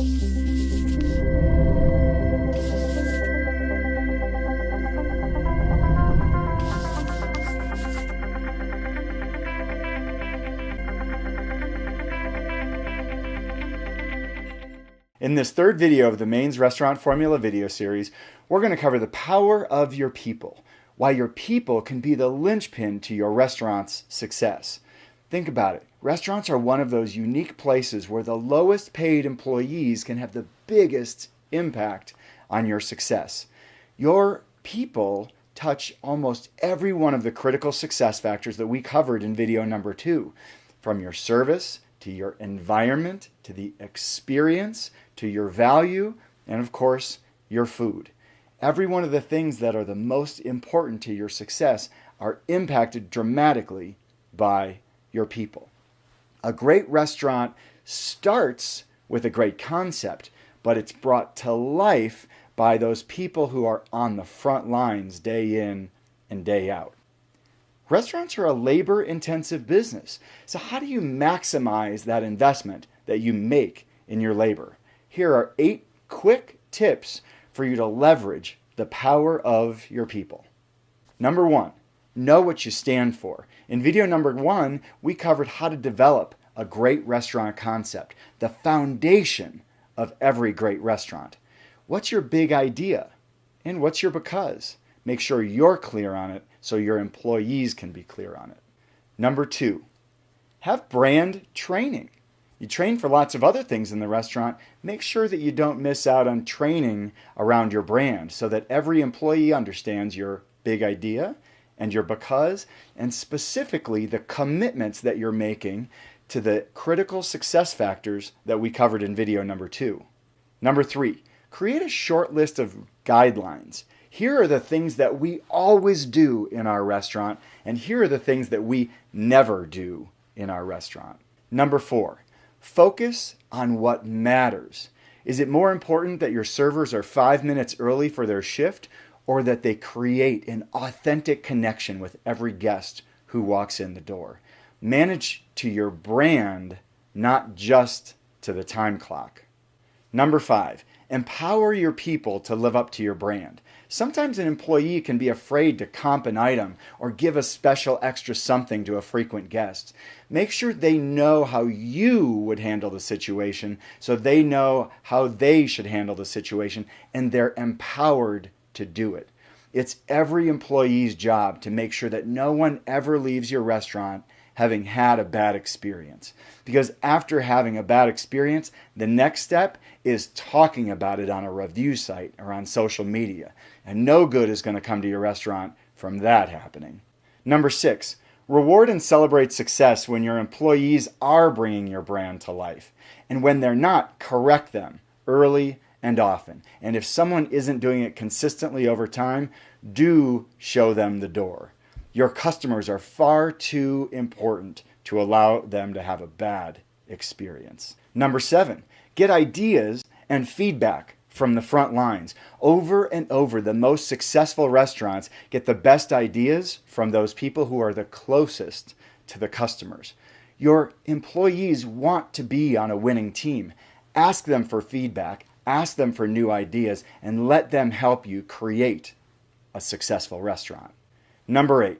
In this third video of the Maine's Restaurant Formula video series, we're going to cover the power of your people, why your people can be the linchpin to your restaurant's success. Think about it. Restaurants are one of those unique places where the lowest paid employees can have the biggest impact on your success. Your people touch almost every one of the critical success factors that we covered in video number 2, from your service to your environment, to the experience, to your value, and of course, your food. Every one of the things that are the most important to your success are impacted dramatically by your people. A great restaurant starts with a great concept, but it's brought to life by those people who are on the front lines day in and day out. Restaurants are a labor-intensive business, so how do you maximize that investment that you make in your labor? Here are 8 quick tips for you to leverage the power of your people. Number 1, know what you stand for. In video number 1, we covered how to develop a great restaurant concept, the foundation of every great restaurant. What's your big idea? And what's your because? Make sure you're clear on it so your employees can be clear on it. Number 2, have brand training. You train for lots of other things in the restaurant. Make sure that you don't miss out on training around your brand so that every employee understands your big idea and your because, and specifically the commitments that you're making to the critical success factors that we covered in video number 2. Number 3, create a short list of guidelines. Here are the things that we always do in our restaurant, and here are the things that we never do in our restaurant. Number 4, focus on what matters. Is it more important that your servers are 5 minutes early for their shift, or that they create an authentic connection with every guest who walks in the door? Manage to your brand, not just to the time clock. Number 5, empower your people to live up to your brand. Sometimes an employee can be afraid to comp an item or give a special extra something to a frequent guest. Make sure they know how you would handle the situation so they know how they should handle the situation, and they're empowered to do it. It's every employee's job to make sure that no one ever leaves your restaurant having had a bad experience. Because after having a bad experience, the next step is talking about it on a review site or on social media. And no good is going to come to your restaurant from that happening. Number 6, reward and celebrate success when your employees are bringing your brand to life. And when they're not, correct them early and often. And if someone isn't doing it consistently over time, do show them the door. Your customers are far too important to allow them to have a bad experience. Number 7, get ideas and feedback from the front lines. Over and over, the most successful restaurants get the best ideas from those people who are the closest to the customers. Your employees want to be on a winning team. Ask them for feedback, ask them for new ideas, and let them help you create a successful restaurant. Number 8,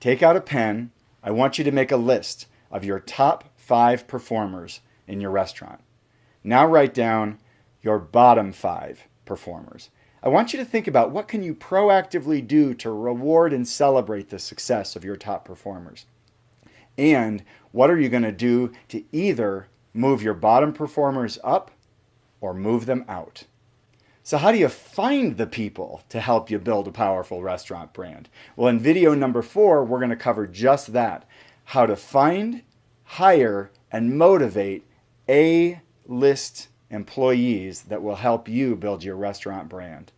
take out a pen. I want you to make a list of your top 5 performers in your restaurant. Now write down your bottom 5 performers. I want you to think about what can you proactively do to reward and celebrate the success of your top performers. And what are you going to do to either move your bottom performers up or move them out? So how do you find the people to help you build a powerful restaurant brand? Well, in video number 4, we're going to cover just that. How to find, hire, and motivate A-list employees that will help you build your restaurant brand.